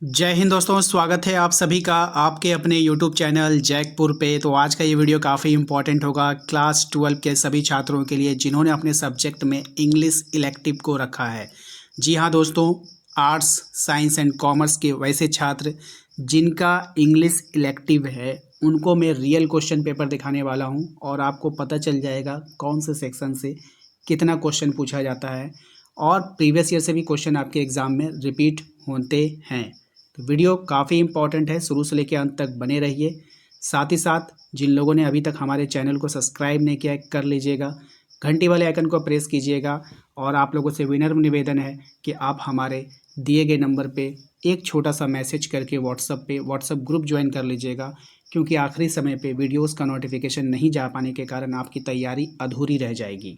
जय हिंद दोस्तों, स्वागत है आप सभी का आपके अपने YouTube चैनल जैकपुर पे। तो आज का ये वीडियो काफ़ी इंपॉर्टेंट होगा क्लास 12 के सभी छात्रों के लिए जिन्होंने अपने सब्जेक्ट में इंग्लिश इलेक्टिव को रखा है। जी हाँ दोस्तों, आर्ट्स साइंस एंड कॉमर्स के वैसे छात्र जिनका इंग्लिश इलेक्टिव है उनको मैं रियल क्वेश्चन पेपर दिखाने वाला हूँ और आपको पता चल जाएगा कौन से सेक्शन से कितना क्वेश्चन पूछा जाता है और प्रीवियस ईयर से भी क्वेश्चन आपके एग्ज़ाम में रिपीट होते हैं। तो वीडियो काफ़ी इंपॉर्टेंट है, शुरू से लेकर अंत तक बने रहिए। साथ ही साथ जिन लोगों ने अभी तक हमारे चैनल को सब्सक्राइब नहीं किया है कर लीजिएगा, घंटी वाले आइकन को प्रेस कीजिएगा और आप लोगों से विनम्र निवेदन है कि आप हमारे दिए गए नंबर पे एक छोटा सा मैसेज करके व्हाट्सअप ग्रुप ज्वाइन कर लीजिएगा, क्योंकि आखिरी समय पे वीडियोस का नोटिफिकेशन नहीं जा पाने के कारण आपकी तैयारी अधूरी रह जाएगी।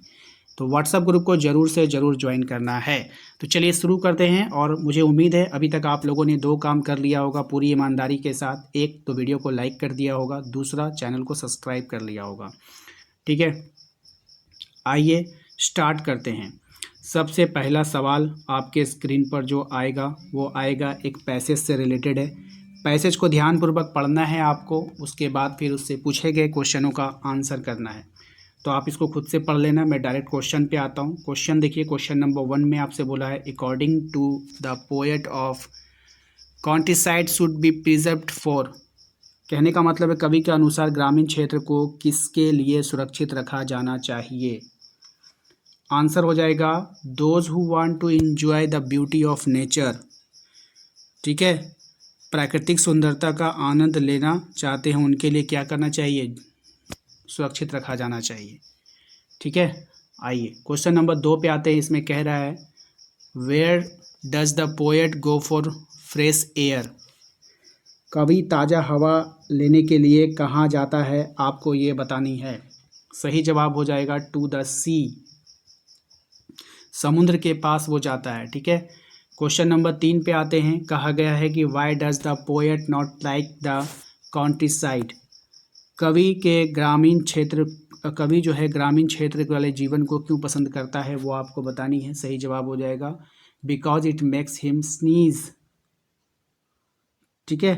तो व्हाट्सअप ग्रुप को ज़रूर से ज़रूर ज्वाइन करना है। तो चलिए शुरू करते हैं। और मुझे उम्मीद है अभी तक आप लोगों ने दो काम कर लिया होगा पूरी ईमानदारी के साथ। एक तो वीडियो को लाइक कर दिया होगा, दूसरा चैनल को सब्सक्राइब कर लिया होगा। ठीक है, आइए स्टार्ट करते हैं। सबसे पहला सवाल आपके स्क्रीन पर जो आएगा वो आएगा एक पैसेज से रिलेटेड है। पैसेज को ध्यानपूर्वक पढ़ना है आपको, उसके बाद फिर उससे पूछे गए क्वेश्चनों का आंसर करना है। तो आप इसको खुद से पढ़ लेना। मैं डायरेक्ट क्वेश्चन पे आता हूँ। क्वेश्चन देखिए, क्वेश्चन नंबर 1 में आपसे बोला है according to the poet of countryside should be preserved for. कहने का मतलब है कवि के अनुसार ग्रामीण क्षेत्र को किसके लिए सुरक्षित रखा जाना चाहिए। आंसर हो जाएगा those who want to enjoy the beauty of nature. ठीक है, प्राकृतिक सुंदरता का आनंद लेना चाहते हैं उनके लिए क्या करना चाहिए, सुरक्षित रखा जाना चाहिए। ठीक है, आइए क्वेश्चन नंबर 2 पे आते हैं। इसमें कह रहा है where does the poet go for fresh air. कवि ताज़ा हवा लेने के लिए कहाँ जाता है, आपको ये बतानी है। सही जवाब हो जाएगा टू द सी, समुद्र के पास वो जाता है। ठीक है, क्वेश्चन नंबर 3 पे आते हैं। कहा गया है कि why does the poet not like the countryside. कवि जो है ग्रामीण क्षेत्र वाले जीवन को क्यों पसंद करता है वो आपको बतानी है। सही जवाब हो जाएगा because it makes him sneeze. ठीक है,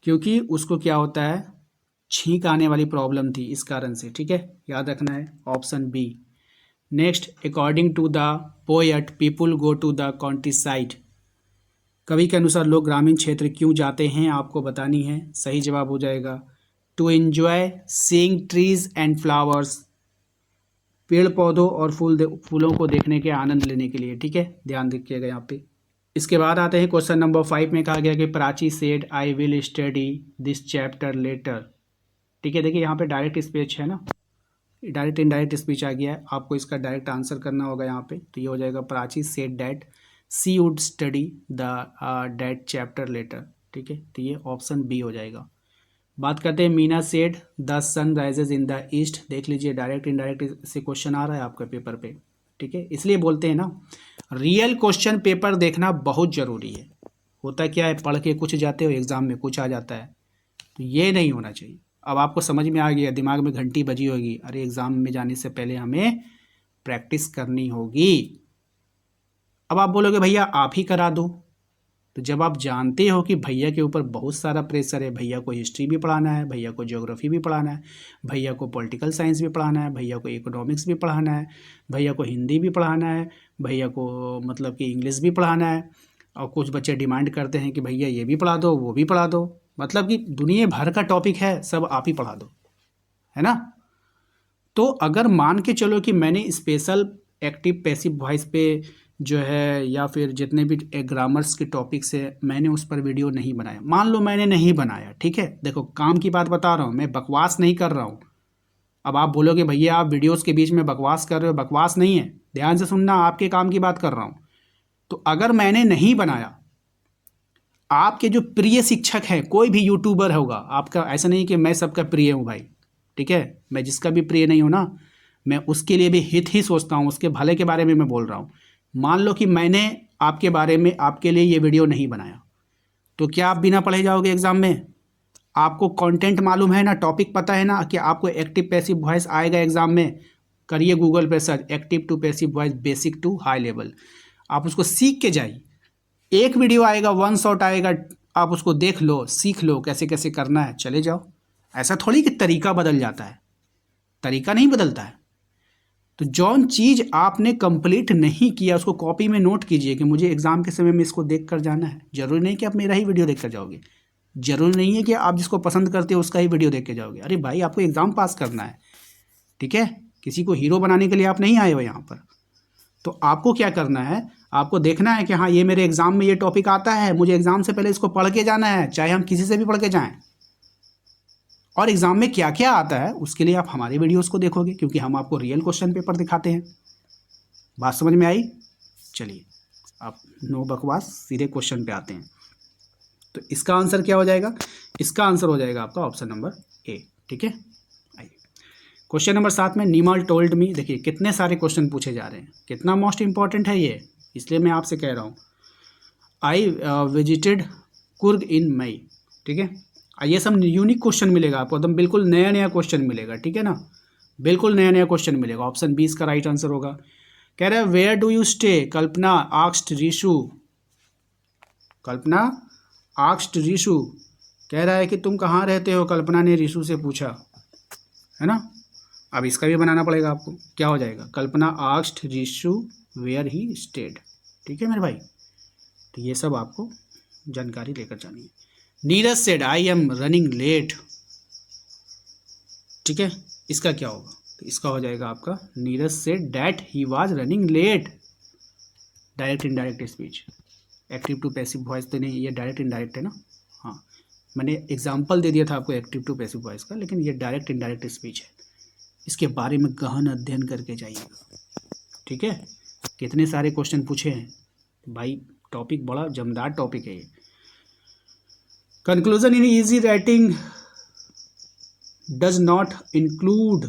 क्योंकि उसको क्या होता है, छींक आने वाली प्रॉब्लम थी इस कारण से। ठीक है, याद रखना है option B. Next, according to the poet people go to the countryside. कवि के अनुसार लोग ग्रामीण क्षेत्र क्यों जाते हैं आपको बतानी है। सही जवाब हो जाएगा to enjoy seeing trees and flowers. पेड़ पौधों और फूलों को देखने के आनंद लेने के लिए। ठीक है, ध्यान रखिएगा यहाँ पे। इसके बाद आते हैं क्वेश्चन नंबर 5 में। कहा गया कि Prachi said I will study this chapter later. ठीक है, देखिए यहाँ पे डायरेक्ट स्पीच है ना, डायरेक्ट इनडायरेक्ट स्पीच आ गया है, आपको इसका डायरेक्ट आंसर करना होगा यहाँ पे। तो ये हो जाएगा Prachi said that she would study the that chapter later. ठीक है, तो ये ऑप्शन बी हो जाएगा। बात करते हैं Meena said the sun rises in the east. देख लीजिए डायरेक्ट इनडायरेक्ट से क्वेश्चन आ रहा है आपका पेपर पे। ठीक है, इसलिए बोलते हैं ना रियल क्वेश्चन पेपर देखना बहुत ज़रूरी है। होता क्या है, पढ़ के कुछ जाते हो एग्ज़ाम में कुछ आ जाता है, तो ये नहीं होना चाहिए। अब आपको समझ में आ गया, दिमाग में घंटी बजी होगी, अरे एग्ज़ाम में जाने से पहले हमें प्रैक्टिस करनी होगी। अब आप बोलोगे भैया आप ही करा दो, तो जब आप जानते हो कि भैया के ऊपर बहुत सारा प्रेशर है, भैया को हिस्ट्री भी पढ़ाना है, भैया को ज्योग्राफी भी पढ़ाना है, भैया को पॉलिटिकल साइंस भी पढ़ाना है, भैया को इकोनॉमिक्स भी पढ़ाना है, भैया को हिंदी भी पढ़ाना है, भैया को मतलब कि इंग्लिश भी पढ़ाना है, और कुछ बच्चे डिमांड करते हैं कि भैया ये भी पढ़ा दो वो भी पढ़ा दो, मतलब कि दुनिया भर का टॉपिक है, सब आप ही पढ़ा दो, है ना। तो अगर मान के चलो कि मैंने स्पेशल एक्टिव पैसिव वॉइस पे जो है या फिर जितने भी ग्रामर्स के टॉपिक्स है मैंने उस पर वीडियो नहीं बनाया, मान लो मैंने नहीं बनाया, ठीक है, देखो काम की बात बता रहा हूँ, मैं बकवास नहीं कर रहा हूँ। अब आप बोलोगे भैया आप वीडियोस के बीच में बकवास कर रहे हो, बकवास नहीं है, ध्यान से सुनना, आपके काम की बात कर रहा हूँ। तो अगर मैंने नहीं बनाया, आपके जो प्रिय शिक्षक हैं, कोई भी यूट्यूबर होगा आपका, ऐसा नहीं कि मैं सबका प्रिय हूँ भाई, ठीक है, मैं जिसका भी प्रिय नहीं हूँ ना, मैं उसके लिए भी हित ही सोचता हूँ, उसके भले के बारे में मैं बोल रहा हूँ। मान लो कि मैंने आपके बारे में आपके लिए ये वीडियो नहीं बनाया, तो क्या आप बिना पढ़े जाओगे एग्ज़ाम में? आपको कंटेंट मालूम है ना, टॉपिक पता है ना कि आपको एक्टिव पैसिव वॉइस आएगा एग्ज़ाम में। करिए गूगल पे search active to passive voice basic to high level, आप उसको सीख के जाइए। एक वीडियो आएगा, वन शॉट आएगा, आप उसको देख लो, सीख लो कैसे कैसे करना है, चले जाओ। ऐसा थोड़ी कि तरीका बदल जाता है, तरीका नहीं बदलता है। तो जौन चीज़ आपने कंप्लीट नहीं किया उसको कॉपी में नोट कीजिए कि मुझे एग्जाम के समय में इसको देख कर जाना है। जरूरी नहीं कि आप मेरा ही वीडियो देख कर जाओगे, जरूरी नहीं है कि आप जिसको पसंद करते हो उसका ही वीडियो देख के जाओगे। अरे भाई, आपको एग्जाम पास करना है, ठीक है? किसी को हीरो बनाने के लिए आप नहीं आए हो यहाँ पर। तो आपको क्या करना है, आपको देखना है कि हाँ ये मेरे एग्जाम में ये टॉपिक आता है, मुझे एग्जाम से पहले इसको पढ़ के जाना है, चाहे हम किसी से भी पढ़ के जाएं। और एग्जाम में क्या क्या आता है उसके लिए आप हमारे वीडियोस को देखोगे, क्योंकि हम आपको रियल क्वेश्चन पेपर दिखाते हैं। बात समझ में आई? चलिए, आप नो बकवास, सीधे क्वेश्चन पे आते हैं। तो इसका आंसर क्या हो जाएगा? इसका आंसर हो जाएगा आपका ऑप्शन नंबर ए, ठीक है। आइए क्वेश्चन नंबर 7 में, नीमल टोल्ड मी। देखिए कितने सारे क्वेश्चन पूछे जा रहे हैं, कितना मोस्ट इंपॉर्टेंट है ये, इसलिए मैं आपसे कह रहा हूँ। आई विजिटेड कुर्ग इन मई, ठीक है। ये सब यूनिक क्वेश्चन मिलेगा आपको, एकदम बिल्कुल नया नया क्वेश्चन मिलेगा, ठीक है ना, बिल्कुल नया नया क्वेश्चन मिलेगा। ऑप्शन 20 का राइट आंसर होगा। कह रहा है where do you stay, Kalpana asked Rishu. Kalpana asked Rishu, कह रहा है कि तुम कहाँ रहते हो, कल्पना ने ऋषु से पूछा, है ना। अब इसका भी बनाना पड़ेगा आपको, क्या हो जाएगा? Kalpana asked Rishu where he stayed, ठीक है मेरे भाई। तो ये सब आपको जानकारी लेकर जानी है। Neeraj said I am running late, ठीक है, इसका क्या होगा? तो इसका हो जाएगा आपका Neeraj said that he was running late. Direct indirect speech, active to passive voice तो नहीं, ये डायरेक्ट इनडायरेक्ट है ना। हाँ, मैंने एग्जाम्पल दे दिया था आपको एक्टिव टू पैसिव वॉइस का, लेकिन ये डायरेक्ट इनडायरेक्ट स्पीच है। इसके बारे में गहन अध्ययन करके जाइएगा, ठीक है। कितने सारे क्वेश्चन पूछे हैं भाई, टॉपिक बड़ा जमदार टॉपिक है ये। Conclusion in easy writing does not include,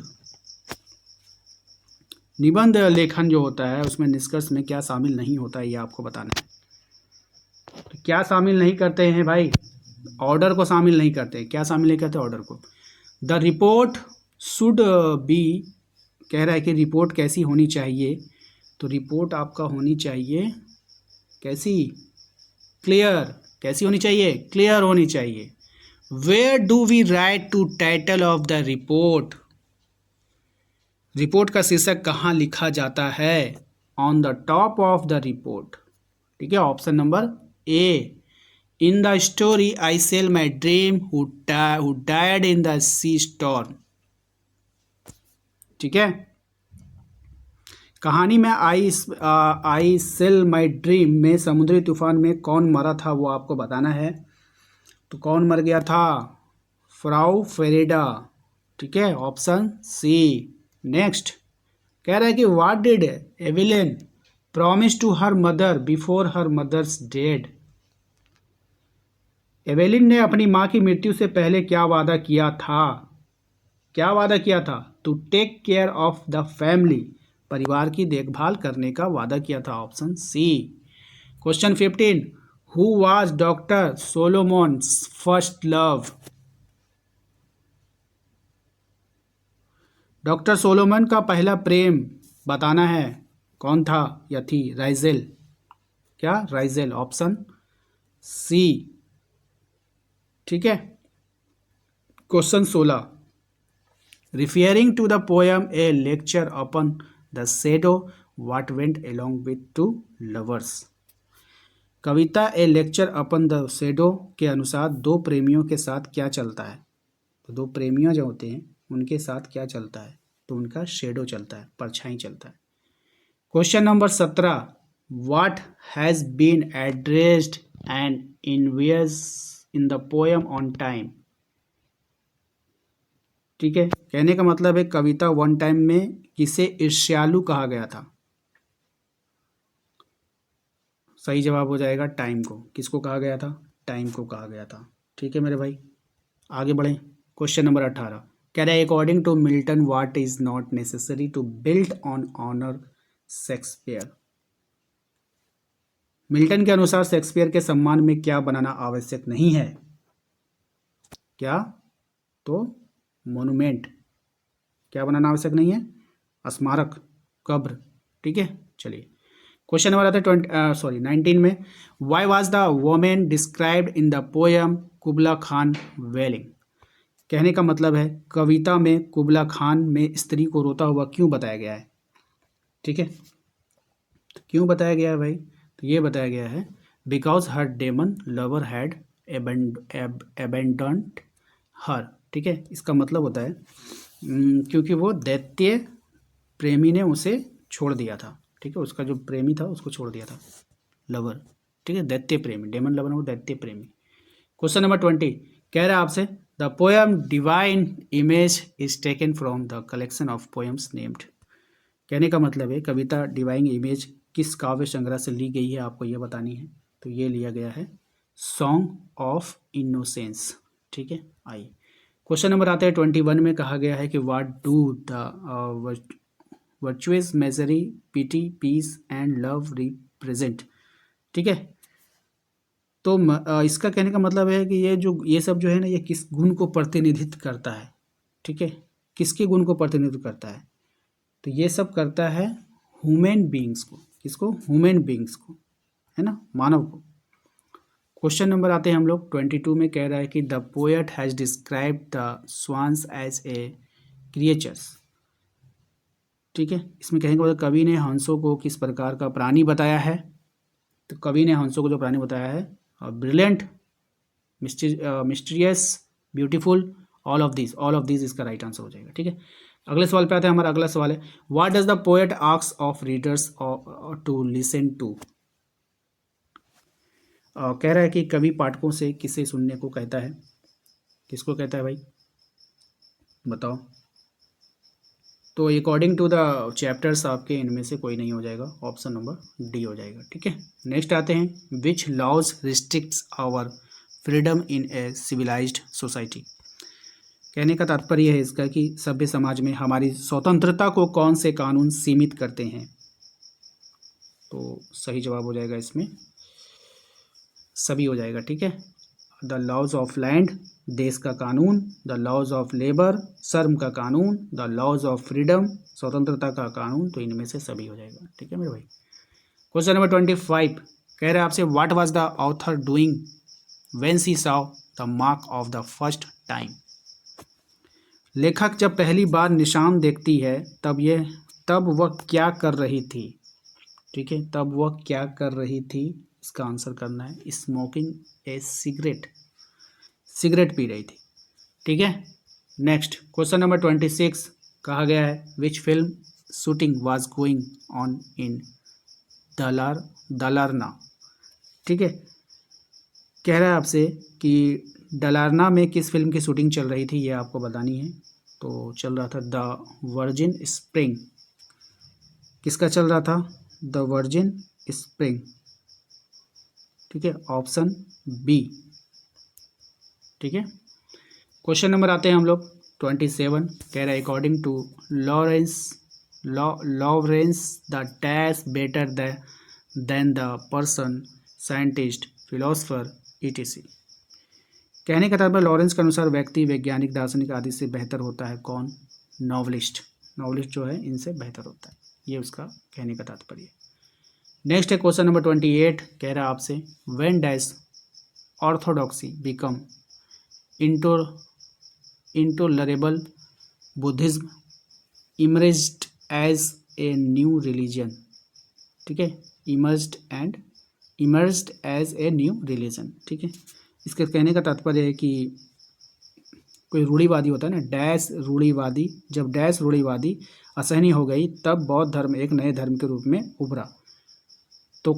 निबंध लेखन जो होता है उसमें निष्कर्ष में क्या शामिल नहीं होता है, ये आपको बताना है। तो क्या शामिल नहीं करते हैं भाई? ऑर्डर को शामिल नहीं करते। क्या शामिल नहीं करते? ऑर्डर को। द रिपोर्ट शुड बी, कह रहा है कि रिपोर्ट कैसी होनी चाहिए, तो रिपोर्ट आपका होनी चाहिए कैसी? क्लियर। कैसी होनी चाहिए? क्लियर होनी चाहिए। Where do we write to title of the report, report का शीर्षक कहाँ लिखा जाता है? On the top of the report, ठीक है। Option number A, in the story I sell my dream who died in the sea storm, ठीक है। कहानी में आई सेल माई ड्रीम में समुद्री तूफान में कौन मरा था वो आपको बताना है। तो कौन मर गया था? फ्राउ फेरेडा, ठीक है, ऑप्शन सी। नेक्स्ट कह रहा है कि what did Evelyn promise to her mother before her mother's dead, Evelyn ने अपनी माँ की मृत्यु से पहले क्या वादा किया था? क्या वादा किया था? To take care of the family, परिवार की देखभाल करने का वादा किया था, option C. Question 15, who was doctor Solomon's first love, doctor Solomon का पहला प्रेम बताना है, कौन था या थी? राइजेल, क्या? राइजेल, ऑप्शन सी, ठीक है। Question 16, referring to the poem a lecture upon the shadow what went along with two lovers, कविता a lecture upon the shadow के अनुसार दो प्रेमियों के साथ क्या चलता है? तो दो प्रेमियों जो होते हैं उनके साथ क्या चलता है? तो उनका शेडो चलता है, परछाई चलता है। Question number 17, what has been addressed and envious in the poem on time, ठीक है। कहने का मतलब है कविता वन टाइम में किसे ईर्ष्यालु कहा गया था? सही जवाब हो जाएगा टाइम को। किसको कहा गया था? टाइम को कहा गया था, ठीक है मेरे भाई। आगे बढ़ें। क्वेश्चन नंबर 18 कह रहा है according to Milton what is not necessary to build on honour Shakespeare, Milton के अनुसार शेक्सपियर के सम्मान में क्या बनाना आवश्यक नहीं है? क्या? तो मोनुमेंट, क्या बनाना आवश्यक नहीं है? स्मारक, कब्र, ठीक है। चलिए क्वेश्चन नंबर आता है 19 में, why was the women described in the poem Kubla Khan wailing. कहने का मतलब है कविता में कुबला खान में स्त्री को रोता हुआ क्यों बताया गया है। ठीक है, तो क्यों बताया गया है भाई, तो ये बताया गया है because her demon lover had abandoned her. ठीक है, इसका मतलब होता है क्योंकि वो दैत्य प्रेमी ने उसे छोड़ दिया था। ठीक है, उसका जो प्रेमी था उसको छोड़ दिया था, लवर। ठीक है, दैत्य प्रेमी, डेमन लवर वो दैत्य प्रेमी। क्वेश्चन नंबर 20 कह रहा है आपसे the poem divine image is taken from the collection of poems named. कहने का मतलब है कविता डिवाइन इमेज किस काव्य संग्रह से ली गई है, आपको यह बतानी है। तो ये लिया गया है सॉन्ग ऑफ इनोसेंस। ठीक है, आइए क्वेश्चन नंबर आते हैं 21 में, कहा गया है कि व्हाट डू द वर्चुअस मेजरी pity peace and love represent. ठीक है, तो इसका कहने का मतलब है कि ये सब जो है ना, ये किस गुण को प्रतिनिधित्व करता है। ठीक है, किसके गुण को प्रतिनिधित्व करता है, तो ये सब करता है ह्यूमन बींग्स को। किसको, ह्यूमन बींग्स को, है ना, मानव को। क्वेश्चन नंबर आते हैं हम लोग 22 में, कह रहा है कि the poet has described the swans as a creatures. ठीक है, इसमें कहने का मतलब कवि ने हंसों को किस प्रकार का प्राणी बताया है। तो कवि ने हंसों को जो प्राणी बताया है brilliant, mysterious, beautiful, all of this इसका राइट आंसर हो जाएगा। ठीक है, अगले सवाल पे आते हैं। हमारा अगला सवाल है what does the poet ask of readers to listen to. कह रहा है कि कवि पाठकों से किसे सुनने को कहता है। किसको कहता है भाई, बताओ। तो अकॉर्डिंग टू द चैप्टर्स आपके इनमें से कोई नहीं हो जाएगा, ऑप्शन नंबर डी हो जाएगा। ठीक है, नेक्स्ट आते हैं which laws restricts our freedom in a civilised society. कहने का तात्पर्य है इसका कि सभ्य समाज में हमारी स्वतंत्रता को कौन से कानून सीमित करते हैं। तो सही जवाब हो जाएगा इसमें सभी हो जाएगा। ठीक है, द लॉज ऑफ लैंड, देश का कानून, द लॉज ऑफ लेबर, श्रम का कानून, द लॉज ऑफ फ्रीडम, स्वतंत्रता का कानून। तो इनमें से सभी हो जाएगा। ठीक है मेरे भाई। क्वेश्चन नंबर 25 कह रहे हैं आपसे what was the author doing when she saw the mark of the first time. लेखक जब पहली बार निशान देखती है तब वह क्या कर रही थी। ठीक है, तब वह क्या कर रही थी, इसका आंसर करना है स्मोकिंग ए सिगरेट, सिगरेट पी रही थी। ठीक है, नेक्स्ट क्वेश्चन नंबर 26 कहा गया है which film shooting was going on in Dalarna. ठीक है, कह रहा है आपसे कि दलारना में किस फिल्म की शूटिंग चल रही थी, ये आपको बतानी है। तो चल रहा था द वर्जिन स्प्रिंग। किसका चल रहा था, द वर्जिन स्प्रिंग। ठीक है, ऑप्शन बी। ठीक है, क्वेश्चन नंबर आते हैं हम लोग 27 कह रहा है according to Lawrence the dash better than the person scientist philosopher etc. कहने का तात्पर्य लॉरेंस के अनुसार व्यक्ति, वैज्ञानिक, दार्शनिक आदि से बेहतर होता है कौन, नॉवलिस्ट। नॉवलिस्ट जो है इनसे बेहतर होता है, ये उसका कहने का तात्पर्य है। नेक्स्ट है क्वेश्चन नंबर 28 कह रहा है आपसे when dash orthodoxy become intolerable Buddhism emerged as a new religion. ठीक है, emerged as a new religion. ठीक है, इसके कहने का तात्पर्य है कि कोई रूढ़िवादी होता है ना, डैश रूढ़िवादी, जब डैश रूढ़िवादी असहनीय हो गई तब बौद्ध धर्म एक नए धर्म के रूप में उभरा। तो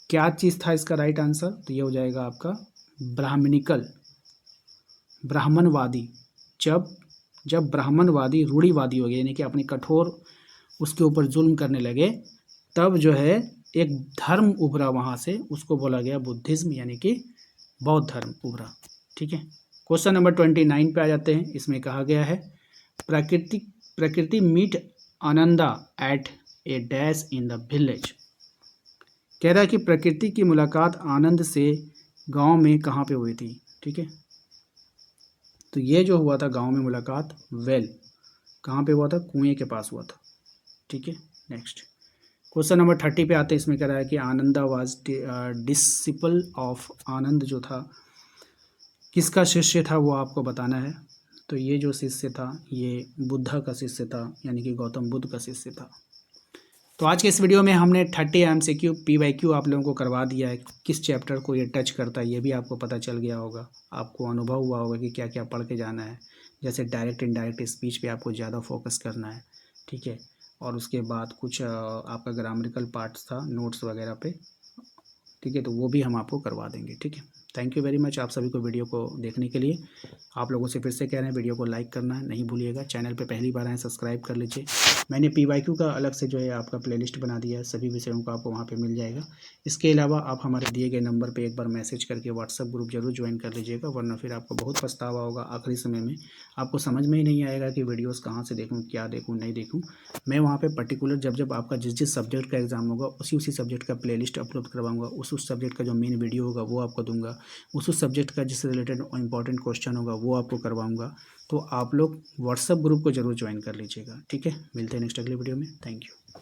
क्या चीज़ था इसका राइट आंसर, तो ये हो जाएगा आपका ब्राह्मणिकल, ब्राह्मणवादी। जब ब्राह्मणवादी रूढ़िवादी हो गए यानी कि अपनी कठोर उसके ऊपर जुल्म करने लगे, तब जो है एक धर्म उभरा वहाँ से, उसको बोला गया बुद्धिज्म यानी कि बौद्ध धर्म उभरा। ठीक है, क्वेश्चन नंबर 29 पे आ जाते हैं। इसमें कहा गया है प्रकृति meet Ananda at a dash in the village. कह रहा है कि प्रकृति की मुलाकात आनंद से गांव में कहाँ पे हुई थी। ठीक है, तो ये जो हुआ था गांव में मुलाकात, वेल कहाँ पे हुआ था, कुएं के पास हुआ था। ठीक है, नेक्स्ट क्वेश्चन नंबर 30 पे आते हैं। इसमें कह रहा है कि आनंदा वाज डिसिपल ऑफ, आनंद जो था किसका शिष्य था वो आपको बताना है। तो ये जो शिष्य था ये बुद्धा का शिष्य था, यानी कि गौतम बुद्ध का शिष्य था। तो आज के इस वीडियो में हमने 30 MCQ PYQ आप लोगों को करवा दिया है। किस चैप्टर को ये टच करता है ये भी आपको पता चल गया होगा, आपको अनुभव हुआ होगा कि क्या क्या पढ़ के जाना है। जैसे डायरेक्ट इनडायरेक्ट स्पीच पे आपको ज़्यादा फोकस करना है, ठीक है। और उसके बाद कुछ आपका ग्रामरिकल पार्ट्स था नोट्स वगैरह पे, ठीक है। तो वो भी हम आपको करवा देंगे, ठीक है। थैंक यू वेरी मच आप सभी को वीडियो को देखने के लिए। आप लोगों से फिर से कह रहे हैं वीडियो को लाइक करना है नहीं भूलिएगा। चैनल पे पहली बार आए सब्सक्राइब कर लीजिए। मैंने PYQ का अलग से जो है आपका प्लेलिस्ट बना दिया है, सभी विषयों का आपको वहाँ पे मिल जाएगा। इसके अलावा आप हमारे दिए गए नंबर पे एक बार मैसेज करके व्हाट्सअप ग्रुप जरूर ज्वाइन कर लीजिएगा, वरना फिर आपको बहुत पछतावा होगा आखिरी समय में। आपको समझ में ही नहीं आएगा कि वीडियोज़ कहाँ से देखूँ, क्या देखूँ, नहीं देखूँ। मैं वहाँ पे पर्टिकुलर जब आपका जिस सब्जेक्ट का एग्जाम होगा उसी सब्जेक्ट का प्लेलिस्ट अपलोड करवाऊंगा। उस सब्जेक्ट का जो मेन वीडियो होगा वो आपको दूंगा। उस सब्जेक्ट का जिससे रिलेटेड इंपॉर्टेंट क्वेश्चन होगा वो आपको करवाऊंगा। तो आप लोग व्हाट्सएप ग्रुप को जरूर ज्वाइन कर लीजिएगा, ठीक है। मिलते हैं नेक्स्ट अगले वीडियो में। Thank you.